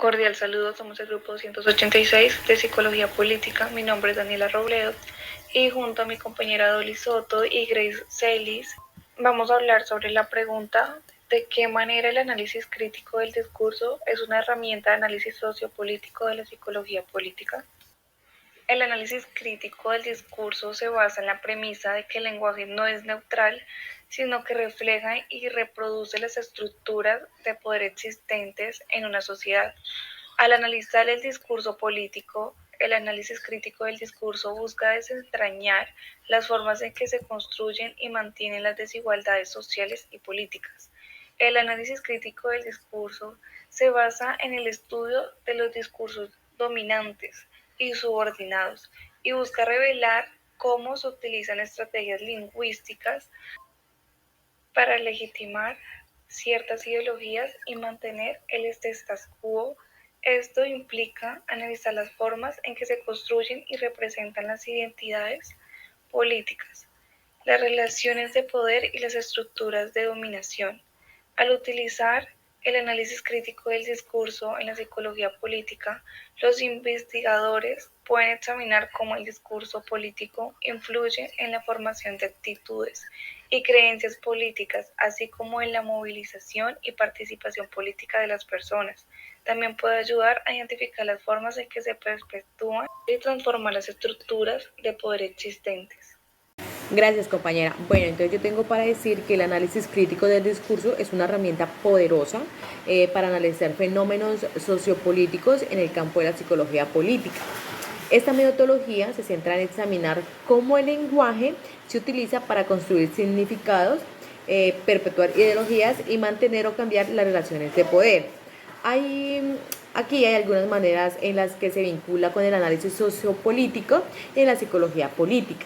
Cordial saludo, somos el grupo 286 de Psicología Política. Mi nombre es Daniela Robledo y junto a mi compañera Dolly Soto y Grace Celis vamos a hablar sobre la pregunta de qué manera el análisis crítico del discurso es una herramienta de análisis sociopolítico de la psicología política. El análisis crítico del discurso se basa en la premisa de que el lenguaje no es neutral, sino que refleja y reproduce las estructuras de poder existentes en una sociedad. Al analizar el discurso político, el análisis crítico del discurso busca desentrañar las formas en que se construyen y mantienen las desigualdades sociales y políticas. El análisis crítico del discurso se basa en el estudio de los discursos dominantes y subordinados y busca revelar cómo se utilizan estrategias lingüísticas para legitimar ciertas ideologías y mantener el status quo. Esto implica analizar las formas en que se construyen y representan las identidades políticas, las relaciones de poder y las estructuras de dominación. Al utilizar el análisis crítico del discurso en la psicología política, los investigadores pueden examinar cómo el discurso político influye en la formación de actitudes y creencias políticas, así como en la movilización y participación política de las personas. También puede ayudar a identificar las formas en que se perpetúan y transformar las estructuras de poder existentes. Gracias, compañera. Bueno, entonces yo tengo para decir que el análisis crítico del discurso es una herramienta poderosa para analizar fenómenos sociopolíticos en el campo de la psicología política. Esta metodología se centra en examinar cómo el lenguaje se utiliza para construir significados, perpetuar ideologías y mantener o cambiar las relaciones de poder. Aquí hay algunas maneras en las que se vincula con el análisis sociopolítico en la psicología política.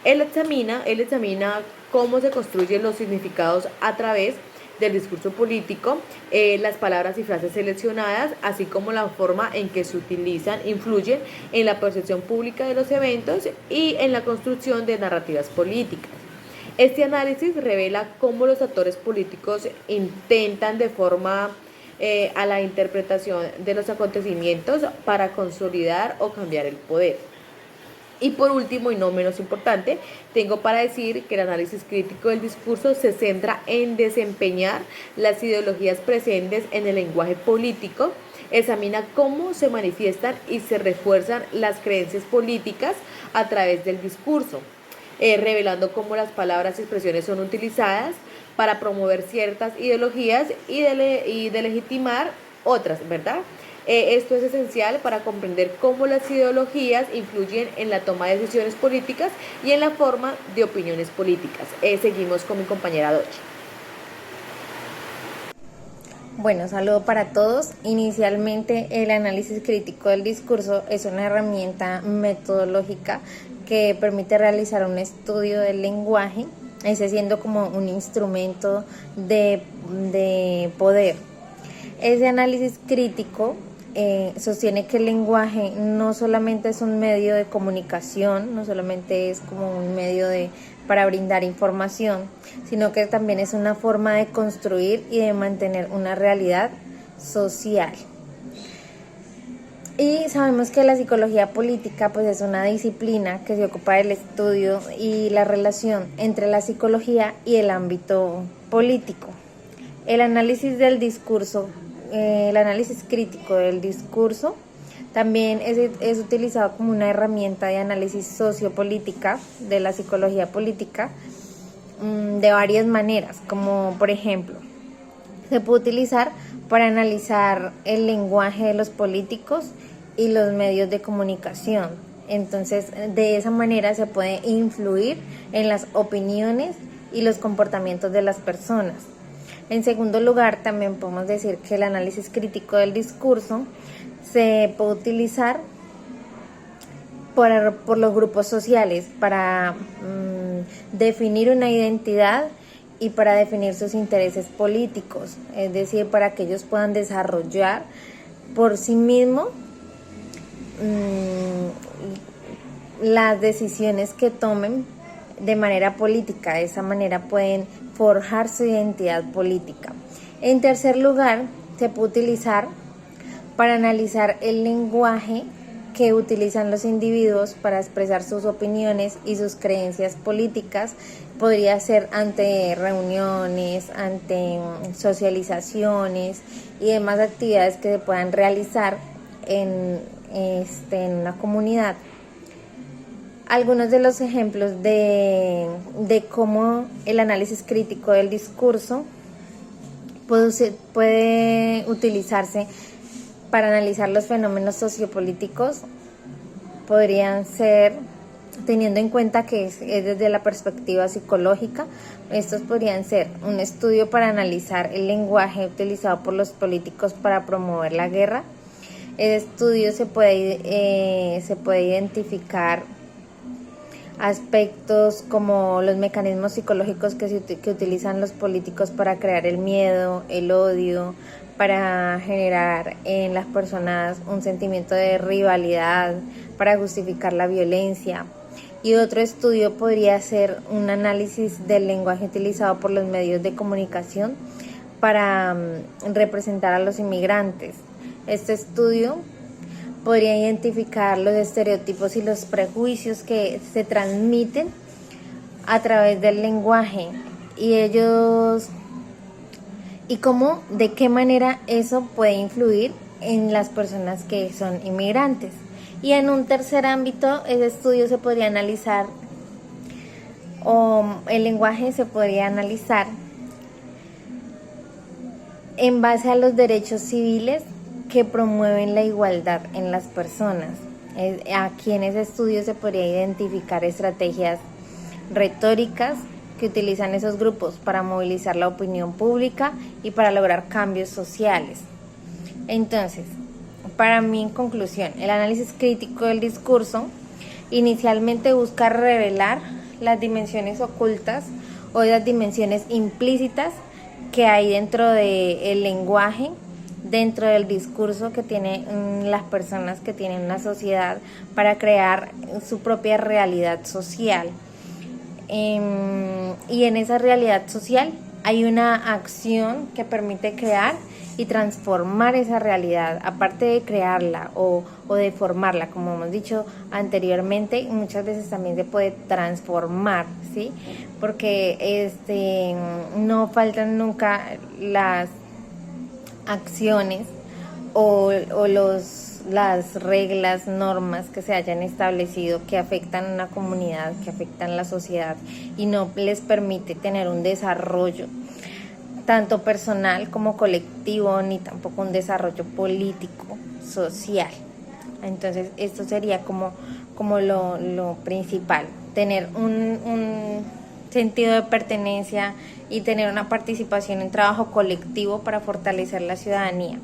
Él examina cómo se construyen los significados a través del discurso político, las palabras y frases seleccionadas, así como la forma en que se utilizan, influyen en la percepción pública de los eventos y en la construcción de narrativas políticas. Este análisis revela cómo los actores políticos intentan de forma a la interpretación de los acontecimientos para consolidar o cambiar el poder. Y por último, y no menos importante, tengo para decir que el análisis crítico del discurso se centra en desempeñar las ideologías presentes en el lenguaje político, examina cómo se manifiestan y se refuerzan las creencias políticas a través del discurso, revelando cómo las palabras y expresiones son utilizadas para promover ciertas ideologías y de legitimar otras, ¿verdad? Esto es esencial para comprender cómo las ideologías influyen en la toma de decisiones políticas y en la forma de opiniones políticas. Seguimos con mi compañera Dochi. Bueno, saludo para todos. Inicialmente, el análisis crítico del discurso es una herramienta metodológica que permite realizar un estudio del lenguaje, ese siendo como un instrumento de poder. Ese análisis crítico sostiene que el lenguaje no solamente es un medio de comunicación, no solamente es como un medio para brindar información, sino que también es una forma de construir y de mantener una realidad social. Y sabemos que la psicología política pues es una disciplina que se ocupa del estudio y la relación entre la psicología y el ámbito político. El análisis del discurso, el análisis crítico del discurso también es utilizado como una herramienta de análisis sociopolítica de la psicología política de varias maneras, como por ejemplo, se puede utilizar para analizar el lenguaje de los políticos y los medios de comunicación. Entonces, de esa manera se puede influir en las opiniones y los comportamientos de las personas. En segundo lugar, también podemos decir que el análisis crítico del discurso se puede utilizar por los grupos sociales para definir una identidad y para definir sus intereses políticos, es decir, para que ellos puedan desarrollar por sí mismos las decisiones que tomen de manera política. De esa manera pueden forjar su identidad política. En tercer lugar, se puede utilizar para analizar el lenguaje que utilizan los individuos para expresar sus opiniones y sus creencias políticas. Podría ser ante reuniones, ante socializaciones y demás actividades que se puedan realizar en una comunidad. Algunos de los ejemplos de cómo el análisis crítico del discurso puede utilizarse para analizar los fenómenos sociopolíticos podrían ser, teniendo en cuenta que es desde la perspectiva psicológica, estos podrían ser un estudio para analizar el lenguaje utilizado por los políticos para promover la guerra. El estudio se puede identificar aspectos como los mecanismos psicológicos que utilizan los políticos para crear el miedo, el odio, para generar en las personas un sentimiento de rivalidad, para justificar la violencia. Y otro estudio podría ser un análisis del lenguaje utilizado por los medios de comunicación para representar a los inmigrantes. Este estudio podría identificar los estereotipos y los prejuicios que se transmiten a través del lenguaje y cómo, de qué manera eso puede influir en las personas que son inmigrantes. Y en un tercer ámbito, ese estudio se podría analizar, o el lenguaje se podría analizar en base a los derechos civiles que promueven la igualdad en las personas. Aquí en ese estudio se podría identificar estrategias retóricas que utilizan esos grupos para movilizar la opinión pública y para lograr cambios sociales. Entonces, para mí, en conclusión, el análisis crítico del discurso inicialmente busca revelar las dimensiones ocultas o las dimensiones implícitas que hay dentro del lenguaje, dentro del discurso que tienen las personas que tienen una sociedad para crear su propia realidad social. Y en esa realidad social hay una acción que permite crear y transformar esa realidad, aparte de crearla o de formarla, como hemos dicho anteriormente, muchas veces también se puede transformar, ¿sí? Porque no faltan nunca las acciones o las reglas, normas que se hayan establecido que afectan a una comunidad, que afectan a la sociedad y no les permite tener un desarrollo tanto personal como colectivo, ni tampoco un desarrollo político, social. Entonces esto sería como lo principal, tener un sentido de pertenencia y tener una participación en trabajo colectivo para fortalecer la ciudadanía.